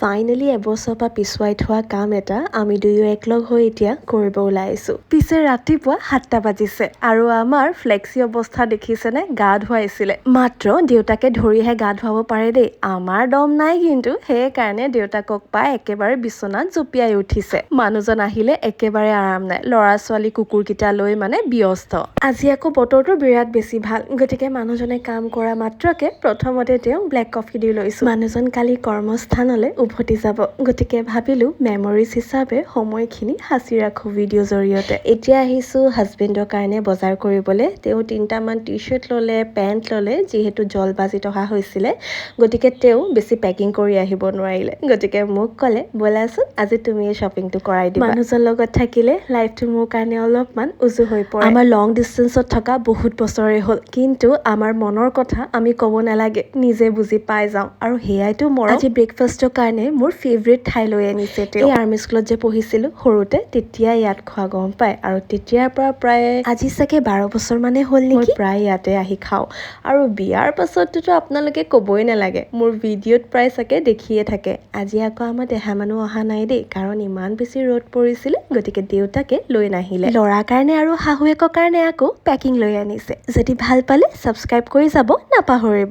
Finally এবছৰৰ পৰা পিছুৱাই থোৱা কাম এটা আমি দুয়ো একলগ হৈ এতিয়া কৰিব ওলাইছো। পিছে ৰাতিপুৱা 7টা বাজিছে আৰু আমাৰ ফ্লেক্সি অৱস্থা দেখিছেনে? গা ধুৱাইছিলে। মাত্ৰ দেউতাকে ধৰিহে গা ধুৱাব পাৰে দেই। আমাৰ দম নাই কিন্তু সেইকাৰণে দেউতাকক পাই একেবাৰে বিচনাত জঁপিয়াই উঠিছে। মানুহজন আহিলে একেবাৰে আৰাম নাই। ল'ৰা ছোৱালী কুকুৰকেইটা লৈ মানে ব্যস্ত। আজি আকৌ বতৰটো বিৰাট বেছি ভাল, গতিকে মানুহজনে কাম কৰা মাত্ৰকে প্ৰথমতে তেওঁ ব্লেক কফি দি লৈছো। মানুহজন কালি কৰ্মস্থানলৈ উভতি যাব, গতিকে ভাবিলো মেমৰিজ হিচাপে সময়খিনি সাঁচি ৰাখো ভিডিঅ'ৰ জৰিয়তে। এতিয়া আহিছো হাজবেণ্ডৰ কাৰণে বজাৰ কৰিবলৈ। তেওঁ 3টামান টি চাৰ্ট ল'লে, পেণ্ট ল'লে, যিহেতু জল বাজিত অহা হৈছিলে, গতিকে তেওঁ বেছি পেকিং কৰি আহিব নোৱাৰিলে। গতিকে মোক ক'লে ব'লাচোন আজি তুমিয়ে শ্বপিংটো কৰাই দিবা। মানুহজন লগত থাকিলে লাইফটো মোৰ কাৰণে অলপমান উজু হৈ পৰে। আমাৰ লং ডিষ্টেঞ্চত থকা বহুত বছৰে হ'ল, কিন্তু আমাৰ মনৰ কথা আমি ক'ব নালাগে, নিজে বুজি পাই যাওঁ। আৰু সেয়াইতো মোৰ আজি ব্ৰেকফাষ্টৰ কাৰণে মোৰ ফেভৰেট ঠাই লৈ আনিছে তেওঁ। এই আৰ্মি স্কুলত যে পঢ়িছিলো সৰুতে, তেতিয়া ইয়াত খোৱা গম পায়। আৰু তেতিয়াৰ পৰা প্ৰায় আজি চাগে 12 বছৰ মানে হ'ল নেকি, প্ৰায় ইয়াতে আহি খাওঁ। আৰু বিয়াৰ পাছততো আপোনালোকে ক'বই নালাগে, মোৰ ভিডিঅ'ত প্ৰায় চাগে দেখিয়ে থাকে। আজি আকৌ আমাৰ দেহা মানুহ অহা নাই দেই, কাৰণ ইমান বেছি ৰ'দ পৰিছিলে, গতিকে দেউতাকে লৈ নাহিলে। ল'ৰাৰ কাৰণে আৰু শাহুৱেকৰ কাৰণে আকৌ পেকিং লৈ আনিছে। যদি ভাল পালে ছাবস্ক্ৰাইব কৰি যাব নাপাহৰিব।